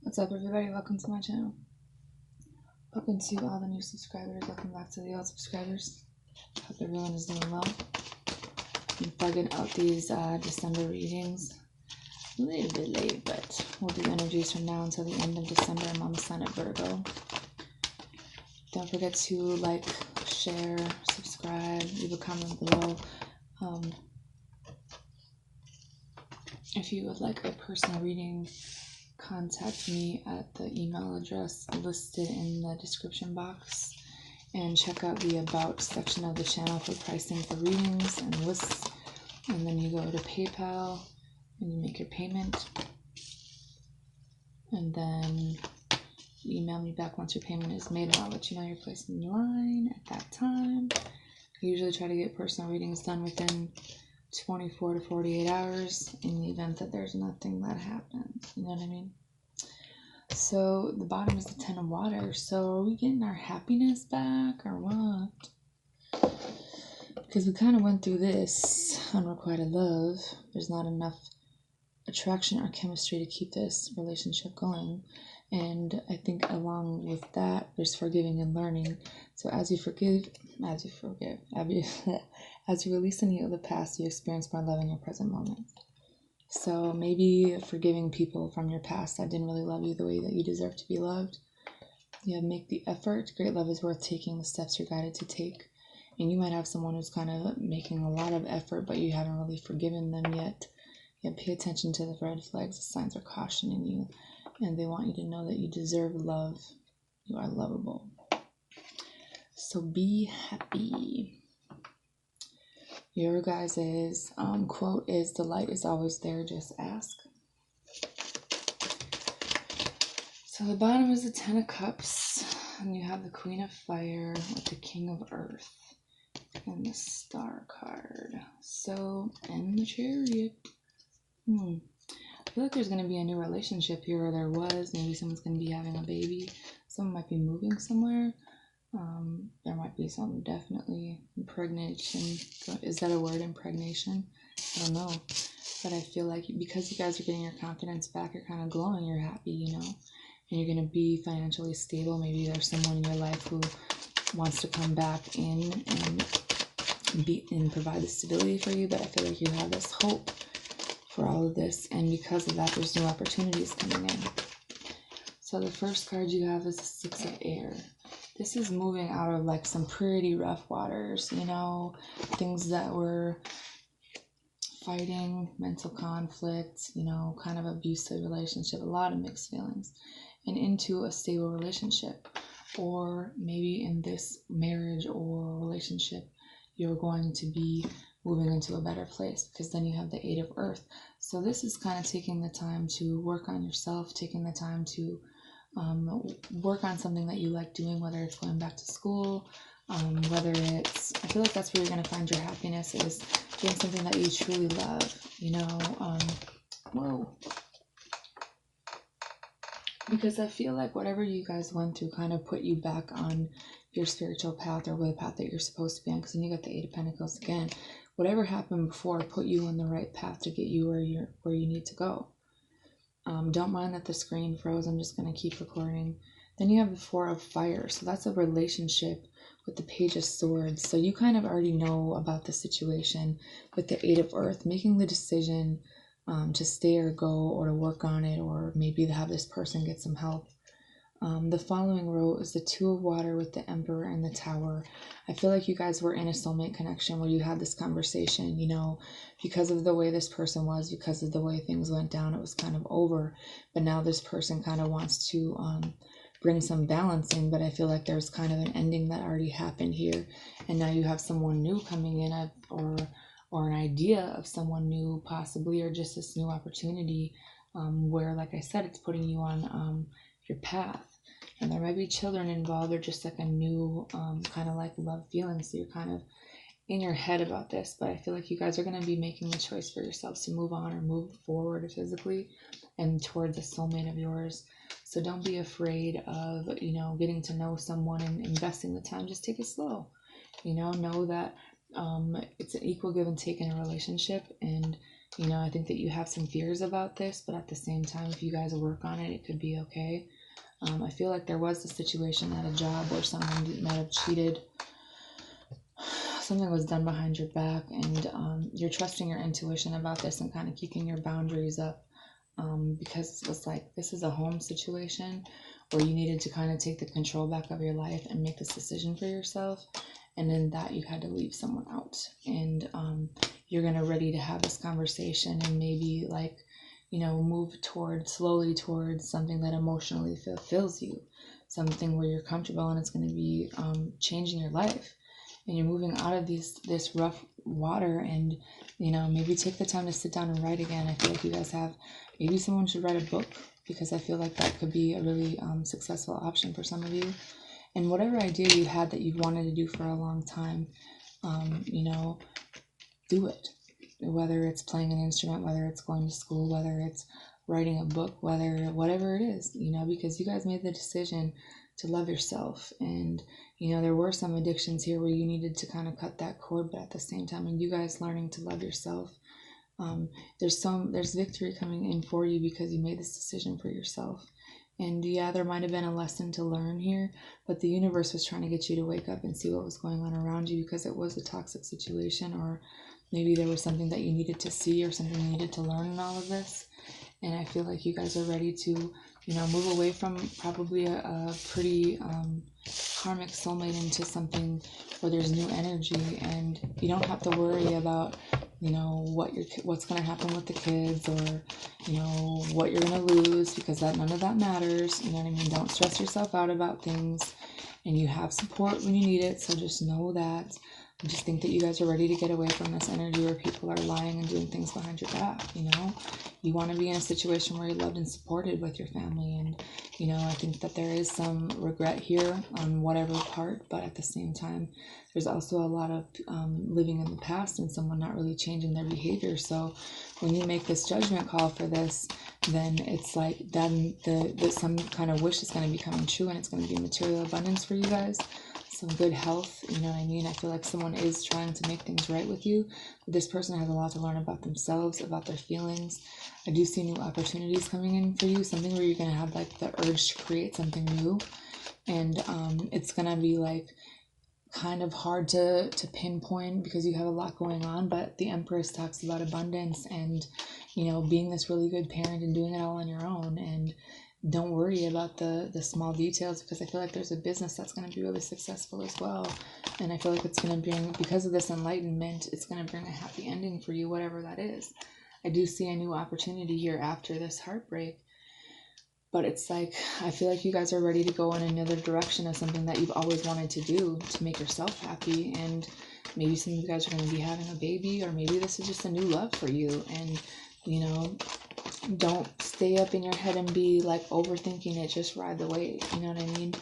What's up, everybody? Welcome to my channel. Welcome to all the new subscribers. Welcome back to the old subscribers. Hope everyone is doing well. I'm bugging out these December readings. A little bit late, but we'll do energies from now until the end of December. I'm on the sign of Virgo. Don't forget to like, share, subscribe, leave a comment below. If you would like a personal reading, contact me at the email address listed in the description box, and check out the about section of the channel for pricing for readings and lists. And then you go to PayPal and you make your payment, and then you email me back once your payment is made, and I'll let you know your place in line at that time. I usually try to get personal readings done within 24 to 48 hours in the event that there's nothing that happens. You know what I mean? So the bottom is the Ten of Water. So are we getting our happiness back or what? Because we kind of went through this unrequited love. There's not enough attraction or chemistry to keep this relationship going. And I think along with that, there's forgiving and learning. So as you release any of the past, you experience more love in your present moment. So maybe forgiving people from your past that didn't really love you the way that you deserve to be loved. You make the effort. Great love is worth taking the steps you're guided to take. And you might have someone who's kind of making a lot of effort, but you haven't really forgiven them yet. Pay attention to the red flags. The signs are cautioning you, and they want you to know that you deserve love. You are lovable. So be happy. Your guys' quote is, "The light is always there, just ask." So the bottom is the Ten of Cups, and you have the Queen of Fire with the King of Earth and the Star card. So, and the Chariot. I feel like there's going to be a new relationship here, or there was. Maybe someone's going to be having a baby. Someone might be moving somewhere. There might be some definitely impregnation. Is that a word, impregnation? I don't know. But I feel like because you guys are getting your confidence back, you're kind of glowing, you're happy, you know? And you're going to be financially stable. Maybe there's someone in your life who wants to come back in and provide the stability for you. But I feel like you have this hope for all of this. And because of that, there's new opportunities coming in. So the first card you have is the Six of Air. This is moving out of like some pretty rough waters, you know, things that were fighting, mental conflict, you know, kind of abusive relationship, a lot of mixed feelings, and into a stable relationship. Or maybe in this marriage or relationship, you're going to be moving into a better place, because then you have the Eight of Earth. So this is kind of taking the time to work on yourself, taking the time to work on something that you like doing, whether it's going back to school, whether it's, I feel like that's where you're going to find your happiness, is doing something that you truly love, you know. Because I feel like whatever you guys went through kind of put you back on your spiritual path, or the path that you're supposed to be on, because then you got the Eight of Pentacles again. Whatever happened before put you on the right path to get you where you need to go. Don't mind that the screen froze. I'm just going to keep recording. Then you have the Four of Fire. So that's a relationship with the Page of Swords. So you kind of already know about the situation with the Eight of Earth, making the decision to stay or go, or to work on it, or maybe to have this person get some help. The following row is the Two of Water with the Emperor and the Tower. I feel like you guys were in a soulmate connection where you had this conversation, you know, because of the way this person was, because of the way things went down, it was kind of over. But now this person kind of wants to bring some balance in, but I feel like there's kind of an ending that already happened here. And now you have someone new coming in, or an idea of someone new possibly, or just this new opportunity where, like I said, it's putting you on your path. And there might be children involved, or just like a new kind of like love feeling. So you're kind of in your head about this, but I feel like you guys are going to be making the choice for yourselves to move on or move forward physically and towards a soulmate of yours. So don't be afraid of, you know, getting to know someone and investing the time. Just take it slow. You know that it's an equal give and take in a relationship, and You know, I think that you have some fears about this, but at the same time, if you guys work on it, it could be okay. I feel like there was a situation at a job where someone might have cheated. Something was done behind your back, and you're trusting your intuition about this and kind of keeping your boundaries up, because it was like, this is a home situation where you needed to kind of take the control back of your life and make this decision for yourself. And in that, you had to leave someone out. And you're going to ready to have this conversation and maybe, like, you know, move slowly towards something that emotionally fulfills you, something where you're comfortable and it's going to be changing your life. And you're moving out of this rough water, and, you know, maybe take the time to sit down and write again. I feel like you guys maybe someone should write a book, because I feel like that could be a really successful option for some of you. And whatever idea you had that you've wanted to do for a long time, you know, do it. Whether it's playing an instrument, whether it's going to school, whether it's writing a book, whatever it is, you know, because you guys made the decision to love yourself. And, you know, there were some addictions here where you needed to kind of cut that cord, but at the same time, and you guys learning to love yourself, there's victory coming in for you because you made this decision for yourself. And yeah, there might have been a lesson to learn here, but the universe was trying to get you to wake up and see what was going on around you, because it was a toxic situation, or maybe there was something that you needed to see or something you needed to learn in all of this. And I feel like you guys are ready to, you know, move away from probably a pretty karmic soulmate into something where there's new energy, and you don't have to worry about, you know, what's going to happen with the kids, or, you know, what you're going to lose, because none of that matters. You know what I mean? Don't stress yourself out about things, and you have support when you need it. So just know that. I just think that you guys are ready to get away from this energy where people are lying and doing things behind your back. You know, you want to be in a situation where you're loved and supported with your family. And, you know, I think that there is some regret here on whatever part, but at the same time, there's also a lot of living in the past and someone not really changing their behavior. So when you make this judgment call for this, then it's like then some kind of wish is going to be coming true, and it's going to be material abundance for you guys. Some good health, you know what I mean? I feel like someone is trying to make things right with you, but this person has a lot to learn about themselves, about their feelings. I do see new opportunities coming in for you, something where you're going to have like the urge to create something new, and it's going to be like kind of hard to pinpoint because you have a lot going on. But the Empress talks about abundance and, you know, being this really good parent and doing it all on your own. And don't worry about the small details, because I feel like there's a business that's going to be really successful as well. And I feel like it's going to bring, because of this enlightenment, it's going to bring a happy ending for you, whatever that is. I do see a new opportunity here after this heartbreak. But it's like, I feel like you guys are ready to go in another direction of something that you've always wanted to do to make yourself happy. And maybe some of you guys are going to be having a baby, or maybe this is just a new love for you. And, you know, don't stay up in your head and be like overthinking it. Just ride the wave. You know what I mean?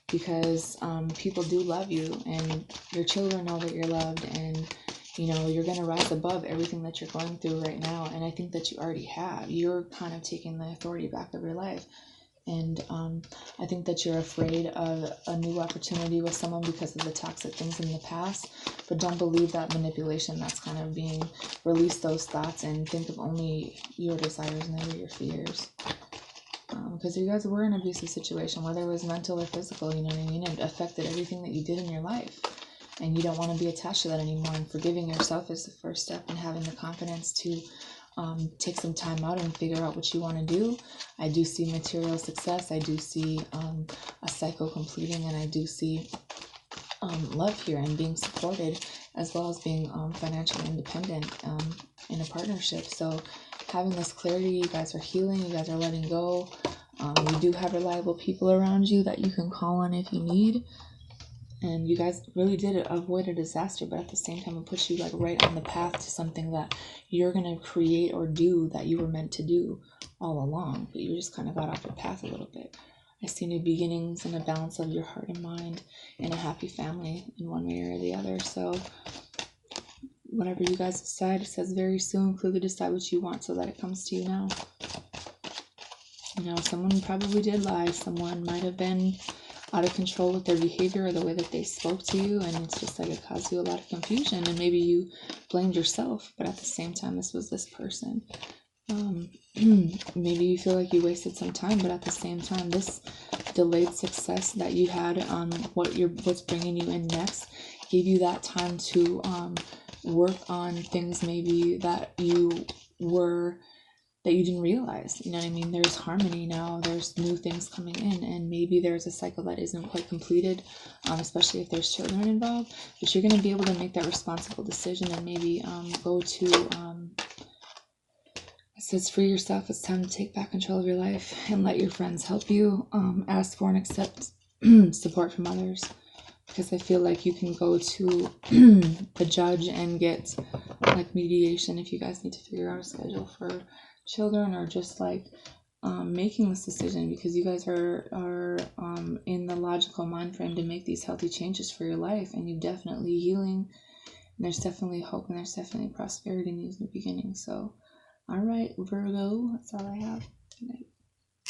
Because people do love you, and your children know that you're loved, and you know, you're going to rise above everything that you're going through right now. And I think that you already have. You're kind of taking the authority back of your life. And I think that you're afraid of a new opportunity with someone because of the toxic things in the past. But don't believe that manipulation that's kind of being released, those thoughts, and think of only your desires, never your fears. Because you guys were in an abusive situation, whether it was mental or physical, you know what I mean? It affected everything that you did in your life. And you don't want to be attached to that anymore. And forgiving yourself is the first step, and having the confidence to take some time out and figure out what you want to do. I do see material success. I do see a cycle completing, and I do see love here and being supported, as well as being financially independent in a partnership. So having this clarity, you guys are healing, you guys are letting go. You do have reliable people around you that you can call on if you need. And you guys really did avoid a disaster, but at the same time, it puts you like right on the path to something that you're going to create or do that you were meant to do all along. But you just kind of got off your path a little bit. I see new beginnings and a balance of your heart and mind and a happy family in one way or the other. So whatever you guys decide, it says very soon, clearly decide what you want so that it comes to you now. You know, someone probably did lie. Someone might have been out of control with their behavior or the way that they spoke to you, and it's just like it caused you a lot of confusion, and maybe you blamed yourself, but at the same time this was this person. Maybe you feel like you wasted some time, but at the same time this delayed success that you had on what's bringing you in next gave you that time to work on things maybe that you didn't realize. You know what I mean? There's harmony now, there's new things coming in, and maybe there's a cycle that isn't quite completed, especially if there's children involved, but you're going to be able to make that responsible decision and maybe go to it says free yourself. It's time to take back control of your life and let your friends help you. Ask for and accept support from others, because I feel like you can go to a judge and get like mediation if you guys need to figure out a schedule for children, or just like making this decision, because you guys are in the logical mind frame to make these healthy changes for your life, and you're definitely healing, and there's definitely hope, and there's definitely prosperity in these new beginnings. So all right, Virgo, that's all I have. Good night.